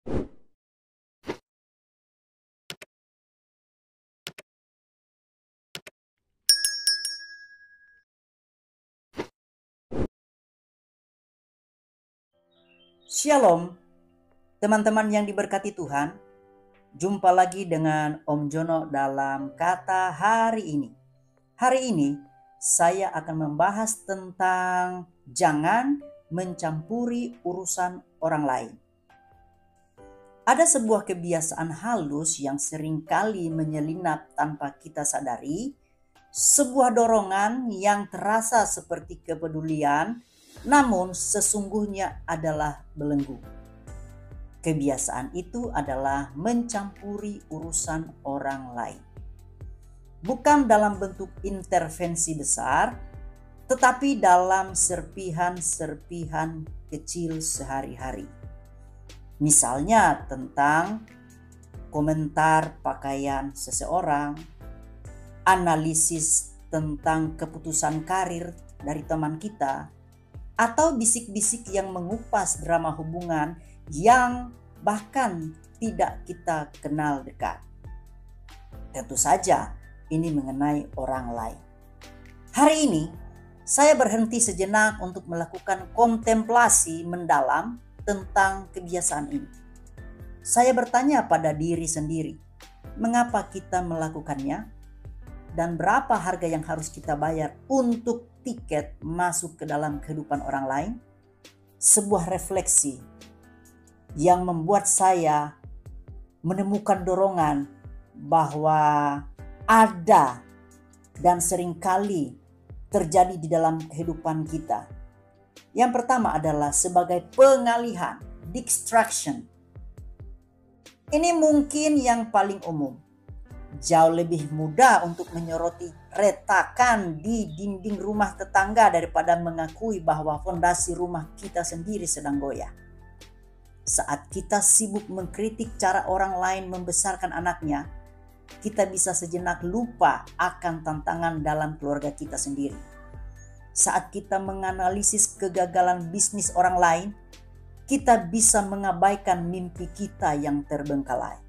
Shalom, teman-teman yang diberkati Tuhan. Jumpa lagi dengan Om Jono dalam kata hari ini. Hari ini saya akan membahas tentang jangan mencampuri urusan orang lain. Ada sebuah kebiasaan halus yang seringkali menyelinap tanpa kita sadari, sebuah dorongan yang terasa seperti kepedulian, namun sesungguhnya adalah belenggu. Kebiasaan itu adalah mencampuri urusan orang lain. Bukan dalam bentuk intervensi besar, tetapi dalam serpihan-serpihan kecil sehari-hari. Misalnya tentang komentar pakaian seseorang, analisis tentang keputusan karir dari teman kita, atau bisik-bisik yang mengupas drama hubungan yang bahkan tidak kita kenal dekat. Tentu saja ini mengenai orang lain. Hari ini saya berhenti sejenak untuk melakukan kontemplasi mendalam tentang kebiasaan ini. Saya bertanya pada diri sendiri, mengapa kita melakukannya? Dan berapa harga yang harus kita bayar untuk tiket masuk ke dalam kehidupan orang lain? Sebuah refleksi yang membuat saya menemukan dorongan bahwa ada dan seringkali terjadi di dalam kehidupan kita. Yang pertama adalah sebagai pengalihan, distraction. Ini mungkin yang paling umum. Jauh lebih mudah untuk menyoroti retakan di dinding rumah tetangga daripada mengakui bahwa fondasi rumah kita sendiri sedang goyah. Saat kita sibuk mengkritik cara orang lain membesarkan anaknya, kita bisa sejenak lupa akan tantangan dalam keluarga kita sendiri. Saat kita menganalisis kegagalan bisnis orang lain, kita bisa mengabaikan mimpi kita yang terbengkalai.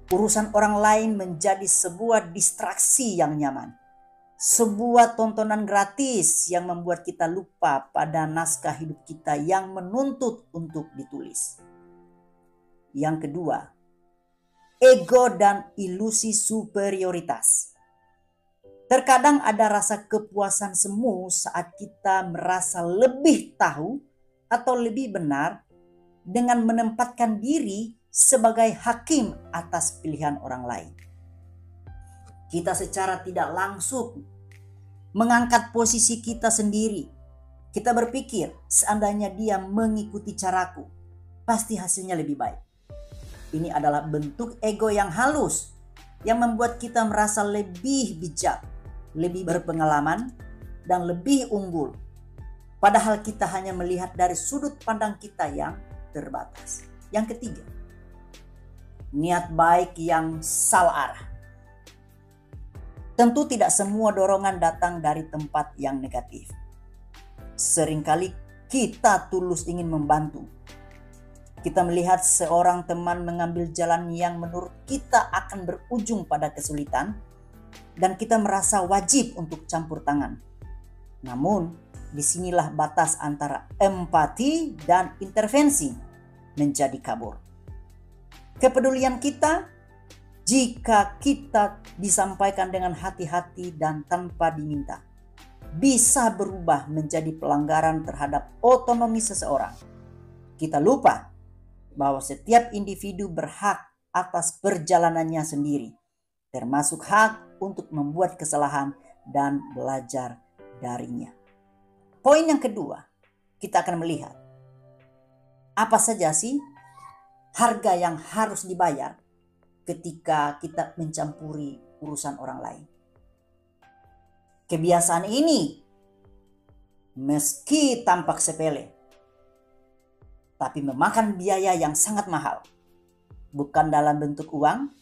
Urusan orang lain menjadi sebuah distraksi yang nyaman. Sebuah tontonan gratis yang membuat kita lupa pada naskah hidup kita yang menuntut untuk ditulis. Yang kedua, ego dan ilusi superioritas. Terkadang ada rasa kepuasan semu saat kita merasa lebih tahu atau lebih benar dengan menempatkan diri sebagai hakim atas pilihan orang lain. Kita secara tidak langsung mengangkat posisi kita sendiri. Kita berpikir, seandainya dia mengikuti caraku, pasti hasilnya lebih baik. Ini adalah bentuk ego yang halus yang membuat kita merasa lebih bijak, lebih berpengalaman, dan lebih unggul. Padahal kita hanya melihat dari sudut pandang kita yang terbatas. Yang ketiga, niat baik yang salah arah. Tentu tidak semua dorongan datang dari tempat yang negatif. Seringkali kita tulus ingin membantu. Kita melihat seorang teman mengambil jalan yang menurut kita akan berujung pada kesulitan, dan kita merasa wajib untuk campur tangan. Namun, disinilah batas antara empati dan intervensi menjadi kabur. Kepedulian kita, jika kita disampaikan dengan hati-hati dan tanpa diminta, bisa berubah menjadi pelanggaran terhadap otonomi seseorang. Kita lupa bahwa setiap individu berhak atas perjalanannya sendiri, termasuk hak untuk membuat kesalahan dan belajar darinya. Poin yang kedua, kita akan melihat apa saja sih harga yang harus dibayar ketika kita mencampuri urusan orang lain. Kebiasaan ini meski tampak sepele, tapi memakan biaya yang sangat mahal. Bukan dalam bentuk uang,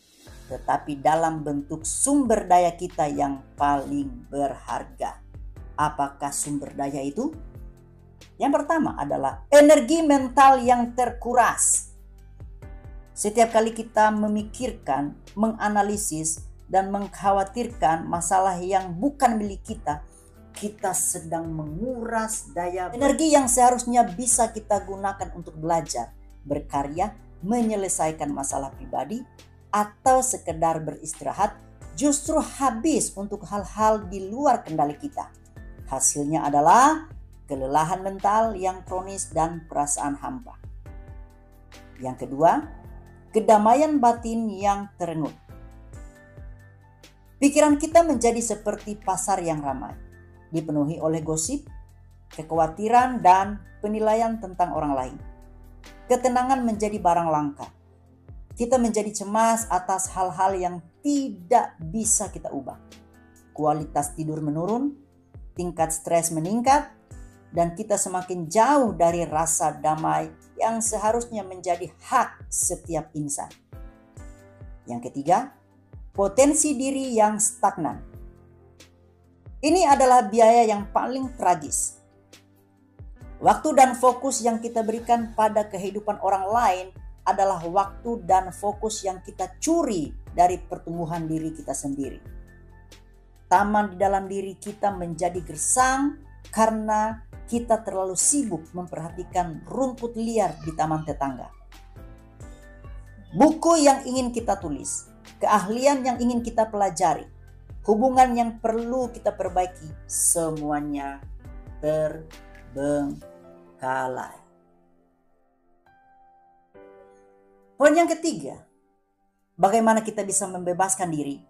tetapi dalam bentuk sumber daya kita yang paling berharga. Apakah sumber daya itu? Yang pertama adalah energi mental yang terkuras. Setiap kali kita memikirkan, menganalisis, dan mengkhawatirkan masalah yang bukan milik kita, kita sedang menguras daya energi yang seharusnya bisa kita gunakan untuk belajar, berkarya, menyelesaikan masalah pribadi, atau sekedar beristirahat, justru habis untuk hal-hal di luar kendali kita. Hasilnya adalah kelelahan mental yang kronis dan perasaan hampa. Yang kedua, kedamaian batin yang terengut. Pikiran kita menjadi seperti pasar yang ramai, dipenuhi oleh gosip, kekhawatiran, dan penilaian tentang orang lain. Ketenangan menjadi barang langka. Kita menjadi cemas atas hal-hal yang tidak bisa kita ubah. Kualitas tidur menurun, tingkat stres meningkat, dan kita semakin jauh dari rasa damai yang seharusnya menjadi hak setiap insan. Yang ketiga, potensi diri yang stagnan. Ini adalah biaya yang paling tragis. Waktu dan fokus yang kita berikan pada kehidupan orang lain adalah waktu dan fokus yang kita curi dari pertumbuhan diri kita sendiri. Taman di dalam diri kita menjadi gersang karena kita terlalu sibuk memperhatikan rumput liar di taman tetangga. Buku yang ingin kita tulis, keahlian yang ingin kita pelajari, hubungan yang perlu kita perbaiki, semuanya terbengkalai. Poin yang ketiga, bagaimana kita bisa membebaskan diri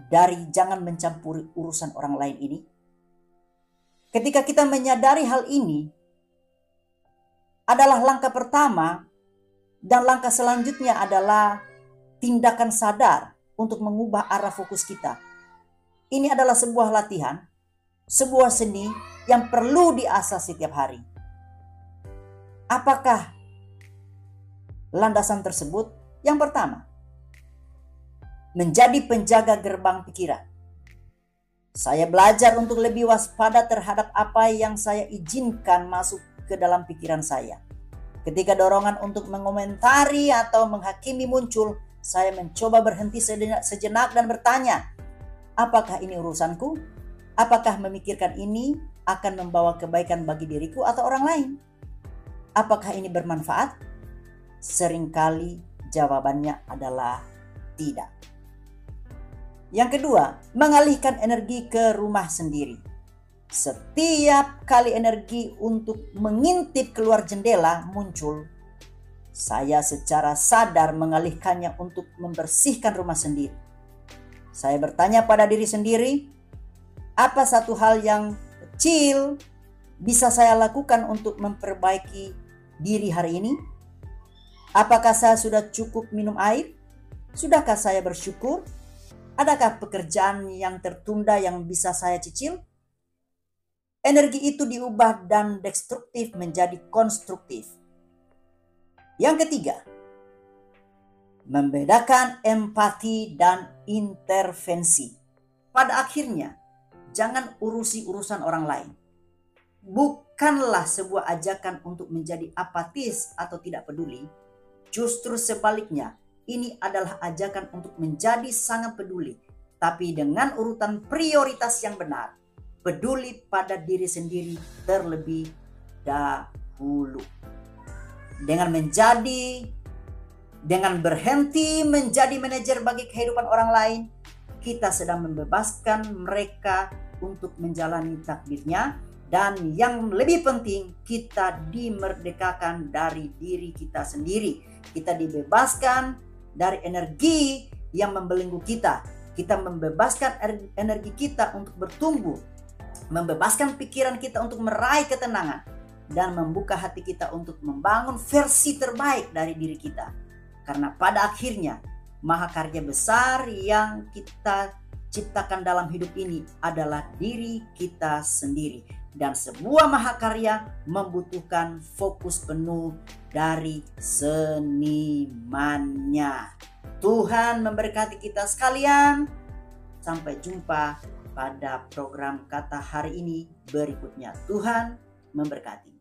dari jangan mencampuri urusan orang lain ini? Ketika kita menyadari hal ini adalah langkah pertama, dan langkah selanjutnya adalah tindakan sadar untuk mengubah arah fokus kita. Ini adalah sebuah latihan, sebuah seni yang perlu diasah setiap hari. Apakah landasan tersebut? Yang pertama, menjadi penjaga gerbang pikiran. Saya belajar untuk lebih waspada terhadap apa yang saya izinkan masuk ke dalam pikiran saya. Ketika dorongan untuk mengomentari atau menghakimi muncul, saya mencoba berhenti sejenak dan bertanya, apakah ini urusanku? Apakah memikirkan ini akan membawa kebaikan bagi diriku atau orang lain? Apakah ini bermanfaat? Seringkali jawabannya adalah tidak. Yang kedua, mengalihkan energi ke rumah sendiri. Setiap kali energi untuk mengintip keluar jendela muncul, saya secara sadar mengalihkannya untuk membersihkan rumah sendiri. Saya bertanya pada diri sendiri, apa satu hal yang kecil bisa saya lakukan untuk memperbaiki diri hari ini? Apakah saya sudah cukup minum air? Sudahkah saya bersyukur? Adakah pekerjaan yang tertunda yang bisa saya cicil? Energi itu diubah dan destruktif menjadi konstruktif. Yang ketiga, membedakan empati dan intervensi. Pada akhirnya, jangan urusi urusan orang lain. Bukanlah sebuah ajakan untuk menjadi apatis atau tidak peduli. Justru sebaliknya, ini adalah ajakan untuk menjadi sangat peduli, tapi dengan urutan prioritas yang benar. Peduli pada diri sendiri terlebih dahulu. Dengan berhenti menjadi manajer bagi kehidupan orang lain, kita sedang membebaskan mereka untuk menjalani takdirnya. Dan yang lebih penting, kita dimerdekakan dari diri kita sendiri. Kita dibebaskan dari energi yang membelenggu kita. Kita membebaskan energi kita untuk bertumbuh, membebaskan pikiran kita untuk meraih ketenangan, dan membuka hati kita untuk membangun versi terbaik dari diri kita. Karena pada akhirnya, mahakarya besar yang kita ciptakan dalam hidup ini adalah diri kita sendiri. Dan sebuah mahakarya membutuhkan fokus penuh dari senimannya. Tuhan memberkati kita sekalian. Sampai jumpa pada program Kata Hari ini berikutnya. Tuhan memberkati.